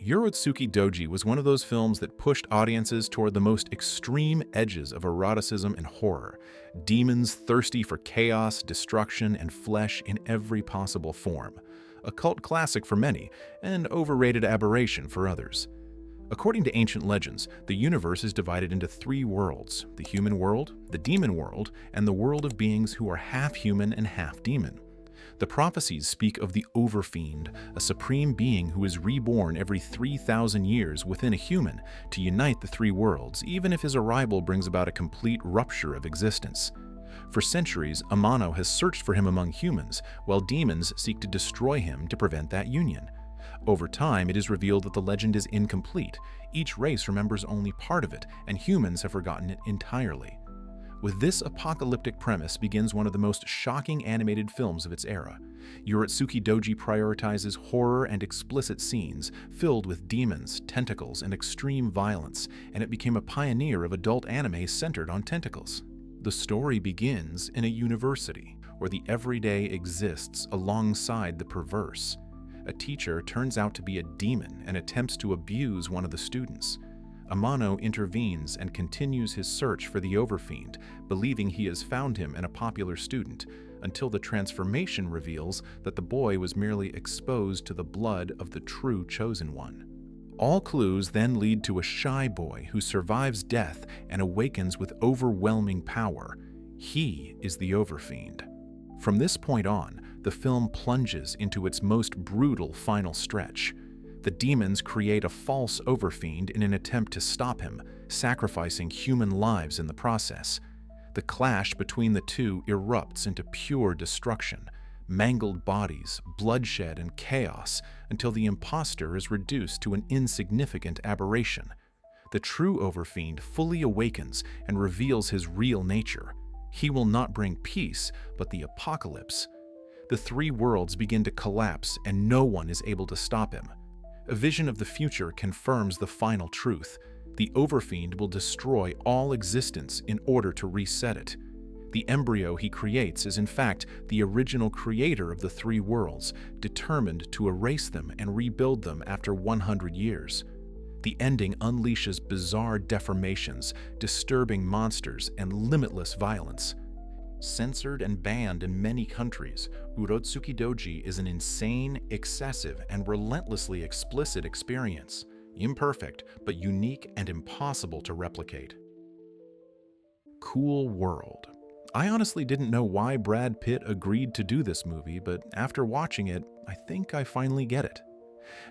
Urotsukidoji was one of those films that pushed audiences toward the most extreme edges of eroticism and horror. Demons thirsty for chaos, destruction, and flesh in every possible form. A cult classic for many, and overrated aberration for others. According to ancient legends, the universe is divided into three worlds: the human world, the demon world, and the world of beings who are half human and half demon. The prophecies speak of the Overfiend, a supreme being who is reborn every 3,000 years within a human to unite the three worlds, even if his arrival brings about a complete rupture of existence. For centuries, Amano has searched for him among humans, while demons seek to destroy him to prevent that union. Over time, it is revealed that the legend is incomplete. Each race remembers only part of it, and humans have forgotten it entirely. With this apocalyptic premise begins one of the most shocking animated films of its era. Urotsukidoji prioritizes horror and explicit scenes filled with demons, tentacles, and extreme violence, and it became a pioneer of adult anime centered on tentacles. The story begins in a university, where the everyday exists alongside the perverse. A teacher turns out to be a demon and attempts to abuse one of the students. Amano intervenes and continues his search for the Overfiend, believing he has found him in a popular student, until the transformation reveals that the boy was merely exposed to the blood of the true Chosen One. All clues then lead to a shy boy who survives death and awakens with overwhelming power. He is the Overfiend. From this point on, the film plunges into its most brutal final stretch. The demons create a false Overfiend in an attempt to stop him, sacrificing human lives in the process. The clash between the two erupts into pure destruction, mangled bodies, bloodshed, and chaos, until the imposter is reduced to an insignificant aberration. The true Overfiend fully awakens and reveals his real nature. He will not bring peace, but the apocalypse. The three worlds begin to collapse, and no one is able to stop him. A vision of the future confirms the final truth. The Overfiend will destroy all existence in order to reset it. The embryo he creates is in fact the original creator of the three worlds, determined to erase them and rebuild them after 100 years. The ending unleashes bizarre deformations, disturbing monsters, and limitless violence. Censored and banned in many countries, Urotsukidoji is an insane, excessive, and relentlessly explicit experience. Imperfect, but unique and impossible to replicate. Cool World. I honestly didn't know why Brad Pitt agreed to do this movie, but after watching it, I think I finally get it.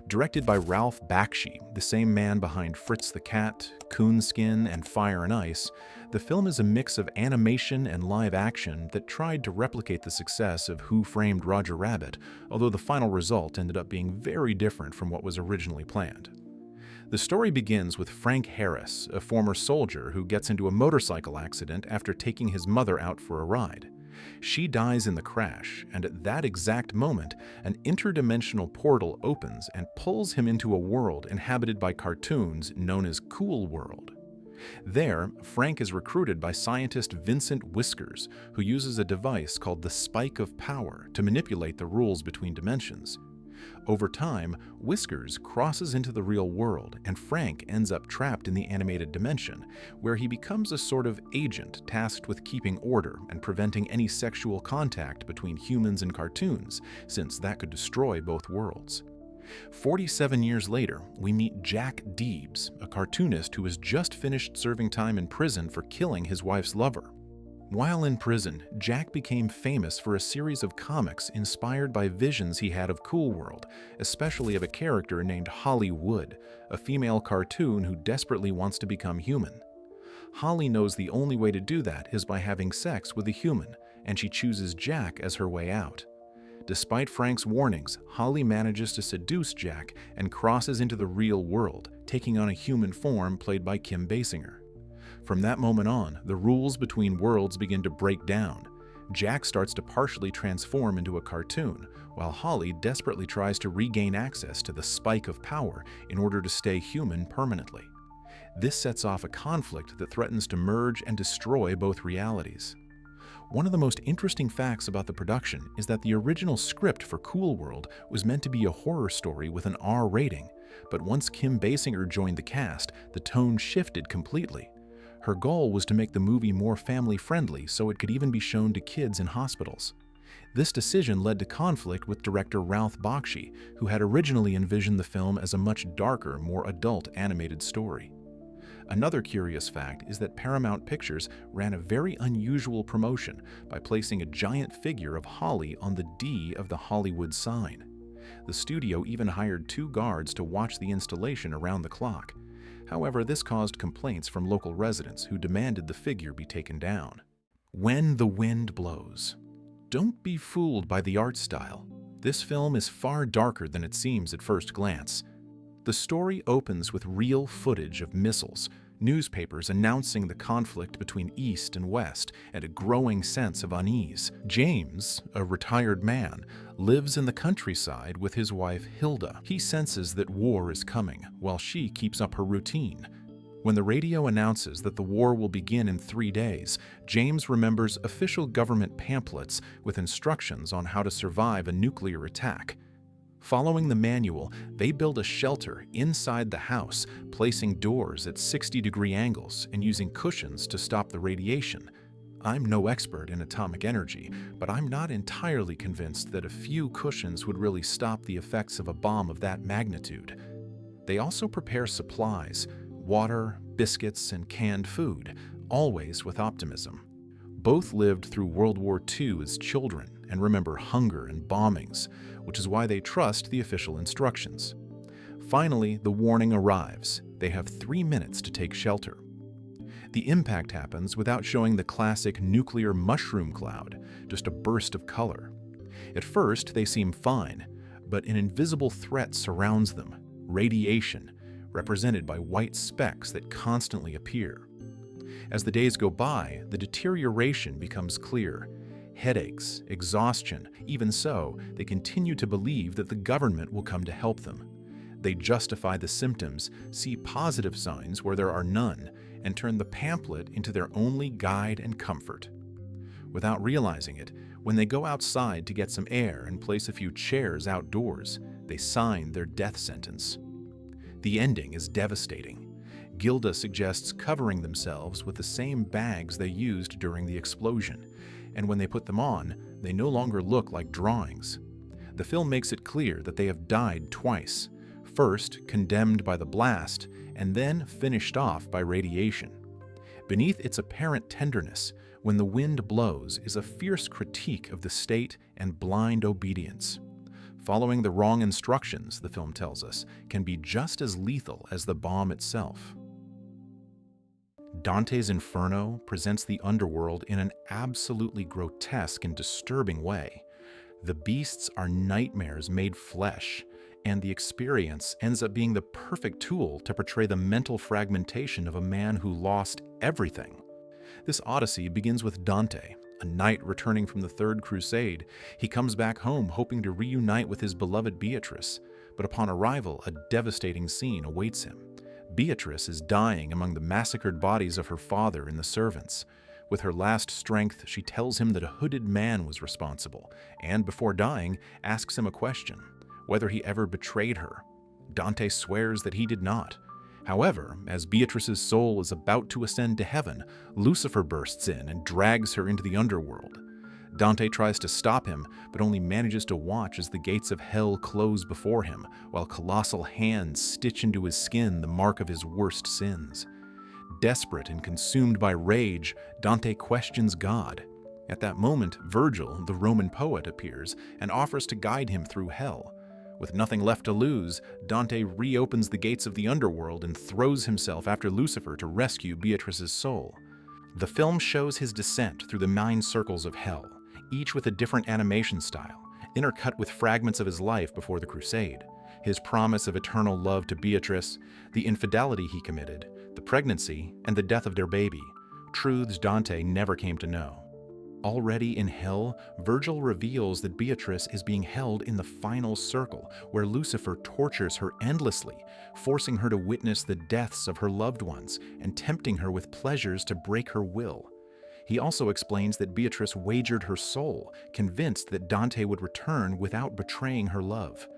Directed by Ralph Bakshi, the same man behind Fritz the Cat, Coonskin, and Fire and Ice, the film is a mix of animation and live action that tried to replicate the success of Who Framed Roger Rabbit, although the final result ended up being very different from what was originally planned. The story begins with Frank Harris, a former soldier who gets into a motorcycle accident after taking his mother out for a ride. She dies in the crash, and at that exact moment, an interdimensional portal opens and pulls him into a world inhabited by cartoons known as Cool World. There, Frank is recruited by scientist Vincent Whiskers, who uses a device called the Spike of Power to manipulate the rules between dimensions. Over time, Whiskers crosses into the real world, and Frank ends up trapped in the animated dimension, where he becomes a sort of agent tasked with keeping order and preventing any sexual contact between humans and cartoons, since that could destroy both worlds. 47 years later, we meet Jack Deebs, a cartoonist who has just finished serving time in prison for killing his wife's lover. While in prison, Jack became famous for a series of comics inspired by visions he had of Cool World, especially of a character named Holly Wood, a female cartoon who desperately wants to become human. Holly knows the only way to do that is by having sex with a human, and she chooses Jack as her way out. Despite Frank's warnings, Holly manages to seduce Jack and crosses into the real world, taking on a human form played by Kim Basinger. From that moment on, the rules between worlds begin to break down. Jack starts to partially transform into a cartoon, while Holly desperately tries to regain access to the Spike of Power in order to stay human permanently. This sets off a conflict that threatens to merge and destroy both realities. One of the most interesting facts about the production is that the original script for Cool World was meant to be a horror story with an R rating, But once Kim Basinger joined the cast, the tone shifted completely. Her goal was to make the movie more family-friendly so it could even be shown to kids in hospitals. This decision led to conflict with director Ralph Bakshi, who had originally envisioned the film as a much darker, more adult animated story. Another curious fact is that Paramount Pictures ran a very unusual promotion by placing a giant figure of Holly on the D of the Hollywood sign. The studio even hired 2 guards to watch the installation around the clock. However, this caused complaints from local residents who demanded the figure be taken down. When the Wind Blows. Don't be fooled by the art style. This film is far darker than it seems at first glance. The story opens with real footage of missiles, newspapers announcing the conflict between East and West, and a growing sense of unease. James, a retired man, lives in the countryside with his wife Hilda. He senses that war is coming, while she keeps up her routine. When the radio announces that the war will begin in 3 days, James remembers official government pamphlets with instructions on how to survive a nuclear attack. Following the manual, they build a shelter inside the house, placing doors at 60-degree angles and using cushions to stop the radiation. I'm no expert in atomic energy, but I'm not entirely convinced that a few cushions would really stop the effects of a bomb of that magnitude. They also prepare supplies, water, biscuits, and canned food, always with optimism. Both lived through World War II as children and remember hunger and bombings, which is why they trust the official instructions. Finally, the warning arrives. They have 3 minutes to take shelter. The impact happens without showing the classic nuclear mushroom cloud, just a burst of color. At first, they seem fine, but an invisible threat surrounds them: radiation, represented by white specks that constantly appear. As the days go by, the deterioration becomes clear. Headaches, exhaustion. Even so, they continue to believe that the government will come to help them. They justify the symptoms, see positive signs where there are none, and turn the pamphlet into their only guide and comfort. Without realizing it, when they go outside to get some air and place a few chairs outdoors, they sign their death sentence. The ending is devastating. Gilda suggests covering themselves with the same bags they used during the explosion, and when they put them on, they no longer look like drawings. The film makes it clear that they have died twice, first condemned by the blast, and then finished off by radiation. Beneath its apparent tenderness, When the Wind Blows is a fierce critique of the state and blind obedience. Following the wrong instructions, the film tells us, can be just as lethal as the bomb itself. Dante's Inferno presents the underworld in an absolutely grotesque and disturbing way. The beasts are nightmares made flesh, and the experience ends up being the perfect tool to portray the mental fragmentation of a man who lost everything. This odyssey begins with Dante, a knight returning from the Third Crusade. He comes back home hoping to reunite with his beloved Beatrice, but upon arrival, a devastating scene awaits him. Beatrice is dying among the massacred bodies of her father and the servants. With her last strength, she tells him that a hooded man was responsible, and before dying, asks him a question: whether he ever betrayed her. Dante swears that he did not. However, as Beatrice's soul is about to ascend to heaven, Lucifer bursts in and drags her into the underworld. Dante tries to stop him, but only manages to watch as the gates of hell close before him, while colossal hands stitch into his skin the mark of his worst sins. Desperate and consumed by rage, Dante questions God. At that moment, Virgil, the Roman poet, appears and offers to guide him through hell. With nothing left to lose, Dante reopens the gates of the underworld and throws himself after Lucifer to rescue Beatrice's soul. The film shows his descent through the 9 circles of hell, each with a different animation style, intercut with fragments of his life before the crusade, his promise of eternal love to Beatrice, the infidelity he committed, the pregnancy, and the death of their baby, truths Dante never came to know. Already in hell, Virgil reveals that Beatrice is being held in the final circle, where Lucifer tortures her endlessly, forcing her to witness the deaths of her loved ones and tempting her with pleasures to break her will. He also explains that Beatrice wagered her soul, convinced that Dante would return without betraying her love.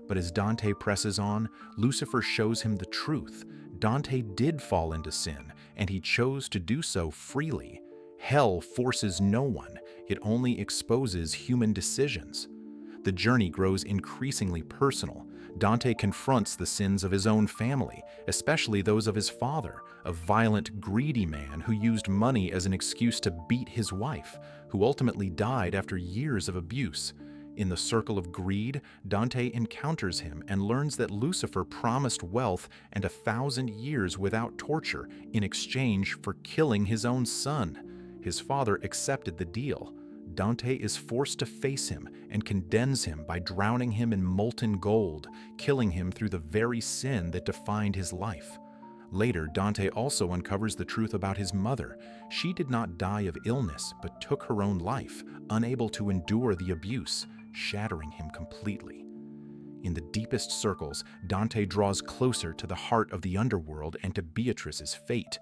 But as Dante presses on, Lucifer shows him the truth. Dante did fall into sin, and he chose to do so freely. Hell forces no one, it only exposes human decisions. The journey grows increasingly personal. Dante confronts the sins of his own family, especially those of his father, a violent, greedy man who used money as an excuse to beat his wife, who ultimately died after years of abuse. In the circle of greed, Dante encounters him and learns that Lucifer promised wealth and 1,000 years without torture in exchange for killing his own son. His father accepted the deal. Dante is forced to face him and condemns him by drowning him in molten gold, killing him through the very sin that defined his life. Later, Dante also uncovers the truth about his mother. She did not die of illness, but took her own life, unable to endure the abuse, shattering him completely. In the deepest circles, Dante draws closer to the heart of the underworld and to Beatrice's fate.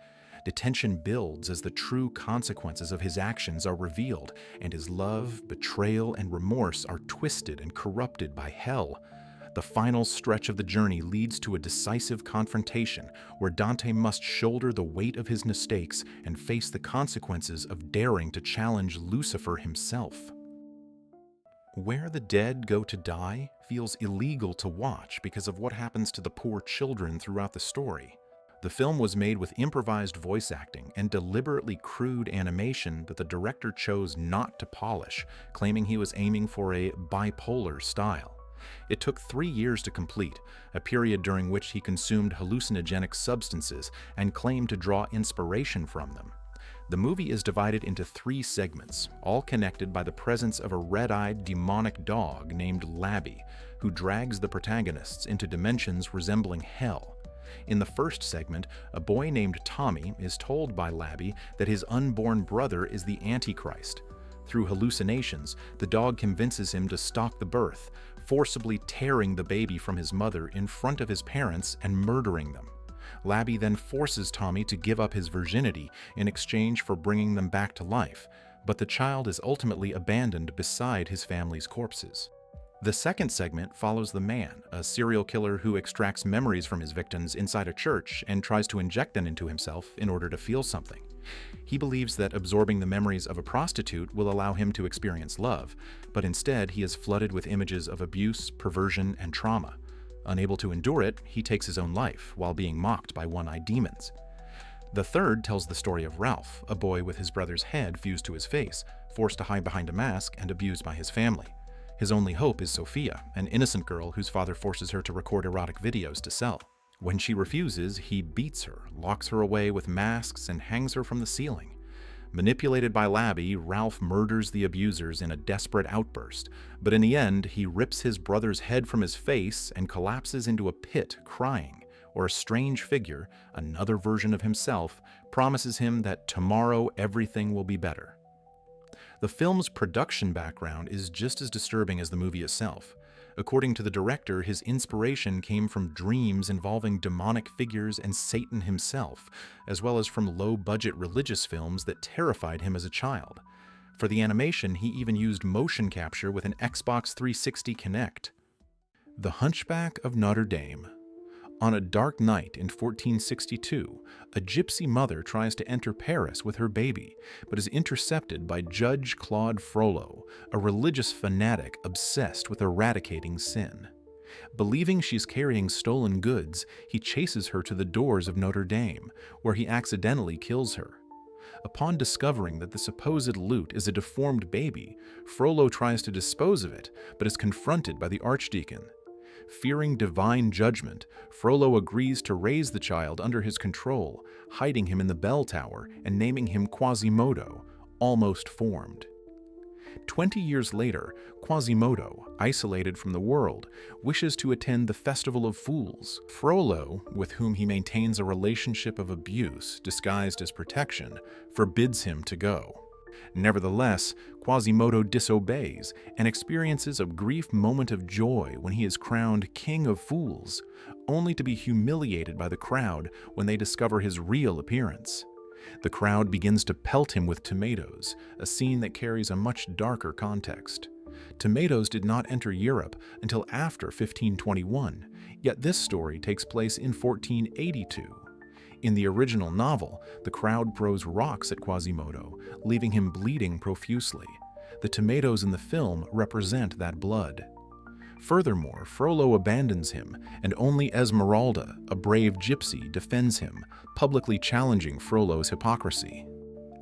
The tension builds as the true consequences of his actions are revealed, and his love, betrayal, and remorse are twisted and corrupted by hell. The final stretch of the journey leads to a decisive confrontation where Dante must shoulder the weight of his mistakes and face the consequences of daring to challenge Lucifer himself. Where the dead go to die feels illegal to watch because of what happens to the poor children throughout the story. The film was made with improvised voice acting and deliberately crude animation that the director chose not to polish, claiming he was aiming for a bipolar style. It took 3 years to complete, a period during which he consumed hallucinogenic substances and claimed to draw inspiration from them. The movie is divided into 3 segments, all connected by the presence of a red-eyed demonic dog named Labby, who drags the protagonists into dimensions resembling hell. In the first segment, a boy named Tommy is told by Labby that his unborn brother is the Antichrist. Through hallucinations, the dog convinces him to stalk the birth, forcibly tearing the baby from his mother in front of his parents and murdering them. Labby then forces Tommy to give up his virginity in exchange for bringing them back to life, but the child is ultimately abandoned beside his family's corpses. The second segment follows the man, a serial killer who extracts memories from his victims inside a church and tries to inject them into himself in order to feel something. He believes that absorbing the memories of a prostitute will allow him to experience love, but instead he is flooded with images of abuse, perversion, and trauma. Unable to endure it, he takes his own life while being mocked by one-eyed demons. The third tells the story of Ralph, a boy with his brother's head fused to his face, forced to hide behind a mask and abused by his family. His only hope is Sophia, an innocent girl whose father forces her to record erotic videos to sell. When she refuses, he beats her, locks her away with masks, and hangs her from the ceiling. Manipulated by Labby, Ralph murders the abusers in a desperate outburst, but in the end, he rips his brother's head from his face and collapses into a pit, crying, or a strange figure, another version of himself, promises him that tomorrow everything will be better. The film's production background is just as disturbing as the movie itself. According to the director, his inspiration came from dreams involving demonic figures and Satan himself, as well as from low-budget religious films that terrified him as a child. For the animation, he even used motion capture with an Xbox 360 Kinect. The Hunchback of Notre Dame. On a dark night in 1462, a gypsy mother tries to enter Paris with her baby, but is intercepted by Judge Claude Frollo, a religious fanatic obsessed with eradicating sin. Believing she's carrying stolen goods, he chases her to the doors of Notre Dame, where he accidentally kills her. Upon discovering that the supposed loot is a deformed baby, Frollo tries to dispose of it, but is confronted by the archdeacon. Fearing divine judgment, Frollo agrees to raise the child under his control, hiding him in the bell tower and naming him Quasimodo, almost formed. 20 years later, Quasimodo, isolated from the world, wishes to attend the Festival of Fools. Frollo, with whom he maintains a relationship of abuse disguised as protection, forbids him to go. Nevertheless, Quasimodo disobeys and experiences a brief moment of joy when he is crowned King of Fools, only to be humiliated by the crowd when they discover his real appearance. The crowd begins to pelt him with tomatoes, a scene that carries a much darker context. Tomatoes did not enter Europe until after 1521, yet this story takes place in 1482. In the original novel, the crowd throws rocks at Quasimodo, leaving him bleeding profusely. The tomatoes in the film represent that blood. Furthermore, Frollo abandons him, and only Esmeralda, a brave gypsy, defends him, publicly challenging Frollo's hypocrisy.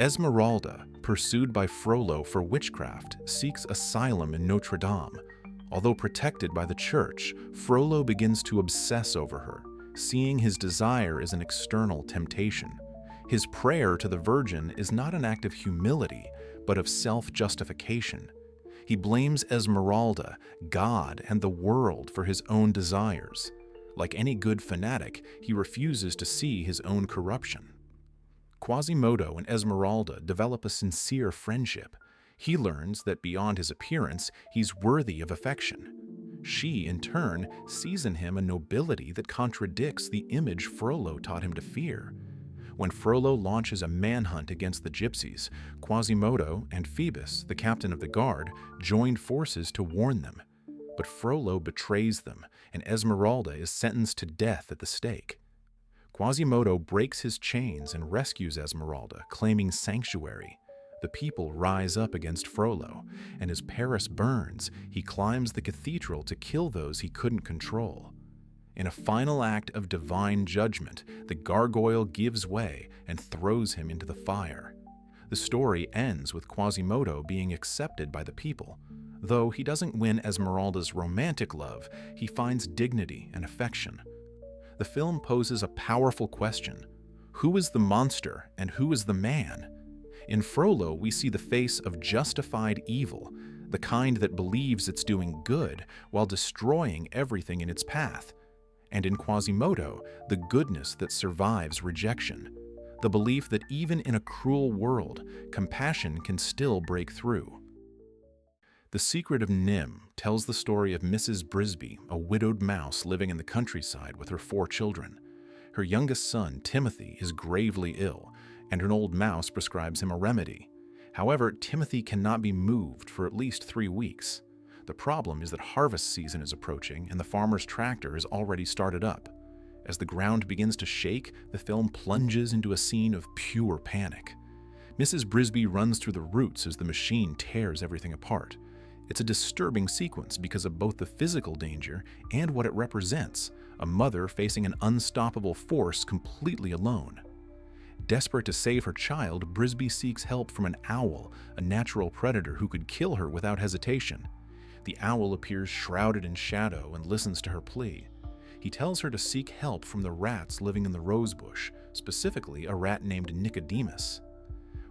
Esmeralda, pursued by Frollo for witchcraft, seeks asylum in Notre Dame. Although protected by the church, Frollo begins to obsess over her, seeing his desire as an external temptation. His prayer to the Virgin is not an act of humility, but of self-justification. He blames Esmeralda, God, and the world for his own desires. Like any good fanatic, he refuses to see his own corruption. Quasimodo and Esmeralda develop a sincere friendship. He learns that beyond his appearance, he's worthy of affection. She, in turn, sees in him a nobility that contradicts the image Frollo taught him to fear. When Frollo launches a manhunt against the gypsies, Quasimodo and Phoebus, the captain of the guard, joined forces to warn them. But Frollo betrays them, and Esmeralda is sentenced to death at the stake. Quasimodo breaks his chains and rescues Esmeralda, claiming sanctuary. The people rise up against Frollo, and as Paris burns, he climbs the cathedral to kill those he couldn't control. In a final act of divine judgment, the gargoyle gives way and throws him into the fire. The story ends with Quasimodo being accepted by the people. Though he doesn't win Esmeralda's romantic love, he finds dignity and affection. The film poses a powerful question: who is the monster and who is the man? In Frollo, we see the face of justified evil, the kind that believes it's doing good while destroying everything in its path. And in Quasimodo, the goodness that survives rejection, the belief that even in a cruel world, compassion can still break through. The Secret of NIMH tells the story of Mrs. Brisby, a widowed mouse living in the countryside with her 4 children. Her youngest son, Timothy, is gravely ill, and an old mouse prescribes him a remedy. However, Timothy cannot be moved for at least 3 weeks. The problem is that harvest season is approaching and the farmer's tractor is already started up. As the ground begins to shake, the film plunges into a scene of pure panic. Mrs. Brisby runs through the roots as the machine tears everything apart. It's a disturbing sequence because of both the physical danger and what it represents, a mother facing an unstoppable force completely alone. Desperate to save her child, Brisby seeks help from an owl, a natural predator who could kill her without hesitation. The owl appears shrouded in shadow and listens to her plea. He tells her to seek help from the rats living in the rosebush, specifically a rat named Nicodemus.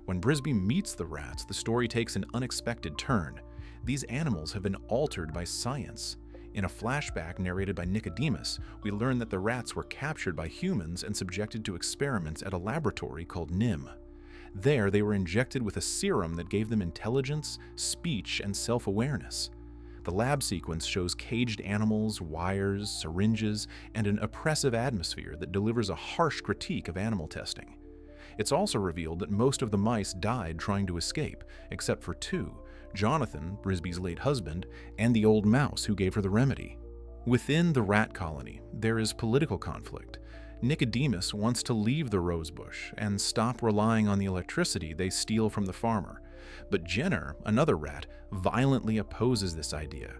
When Brisby meets the rats, the story takes an unexpected turn. These animals have been altered by science. In a flashback narrated by Nicodemus, we learn that the rats were captured by humans and subjected to experiments at a laboratory called NIMH. There, they were injected with a serum that gave them intelligence, speech, and self-awareness. The lab sequence shows caged animals, wires, syringes, and an oppressive atmosphere that delivers a harsh critique of animal testing. It's also revealed that most of the mice died trying to escape, except for 2, Jonathan, Brisby's late husband, and the old mouse who gave her the remedy. Within the rat colony, there is political conflict. Nicodemus wants to leave the rosebush and stop relying on the electricity they steal from the farmer. But Jenner, another rat, violently opposes this idea.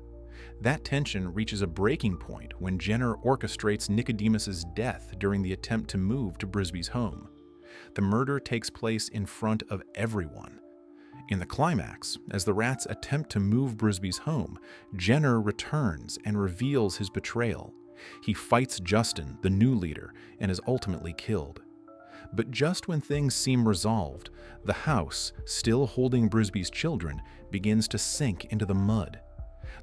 That tension reaches a breaking point when Jenner orchestrates Nicodemus's death during the attempt to move to Brisby's home. The murder takes place in front of everyone. In the climax, as the rats attempt to move Brisby's home, Jenner returns and reveals his betrayal. He fights Justin, the new leader, and is ultimately killed. But just when things seem resolved, the house, still holding Brisby's children, begins to sink into the mud.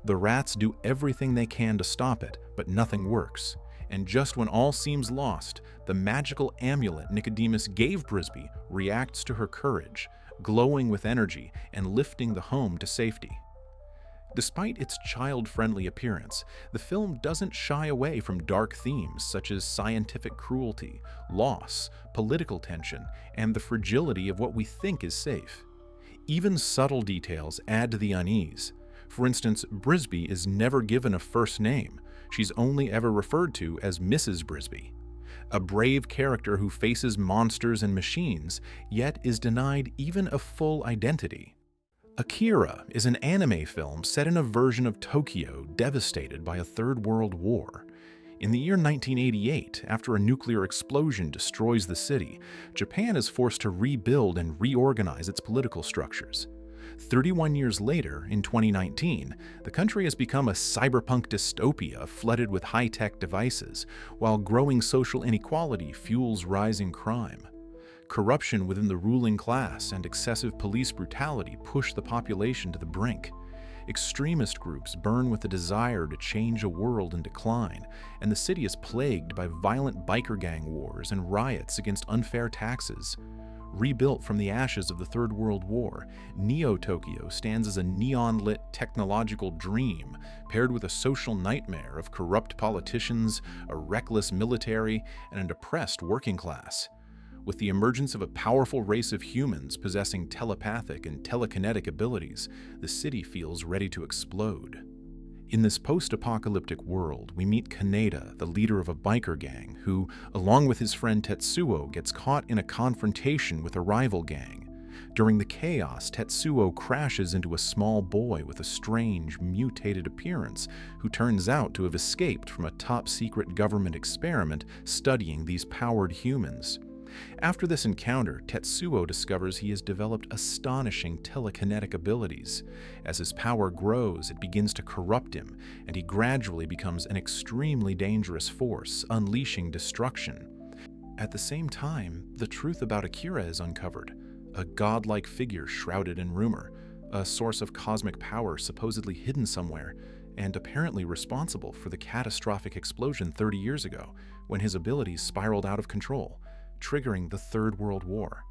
The rats do everything they can to stop it, but nothing works. And just when all seems lost, the magical amulet Nicodemus gave Brisby reacts to her courage, glowing with energy and lifting the home to safety. Despite its child-friendly appearance, the film doesn't shy away from dark themes such as scientific cruelty, loss, political tension, and the fragility of what we think is safe. Even subtle details add to the unease. For instance, Brisby is never given a first name. She's only ever referred to as Mrs. Brisby. A brave character who faces monsters and machines, yet is denied even a full identity. Akira is an anime film set in a version of Tokyo devastated by a Third World War. In the year 1988, after a nuclear explosion destroys the city, Japan is forced to rebuild and reorganize its political structures. 31 years later, in 2019, the country has become a cyberpunk dystopia flooded with high-tech devices, while growing social inequality fuels rising crime. Corruption within the ruling class and excessive police brutality push the population to the brink. Extremist groups burn with the desire to change a world in decline, and the city is plagued by violent biker gang wars and riots against unfair taxes. Rebuilt from the ashes of the Third World War, Neo-Tokyo stands as a neon-lit technological dream, paired with a social nightmare of corrupt politicians, a reckless military, and a depressed working class. With the emergence of a powerful race of humans possessing telepathic and telekinetic abilities, the city feels ready to explode. In this post-apocalyptic world, we meet Kaneda, the leader of a biker gang, who, along with his friend Tetsuo, gets caught in a confrontation with a rival gang. During the chaos, Tetsuo crashes into a small boy with a strange, mutated appearance, who turns out to have escaped from a top-secret government experiment studying these powered humans. After this encounter, Tetsuo discovers he has developed astonishing telekinetic abilities. As his power grows, it begins to corrupt him, and he gradually becomes an extremely dangerous force, unleashing destruction. At the same time, the truth about Akira is uncovered. A godlike figure shrouded in rumor, a source of cosmic power supposedly hidden somewhere, and apparently responsible for the catastrophic explosion 30 years ago, when his abilities spiraled out of control, triggering the Third World War.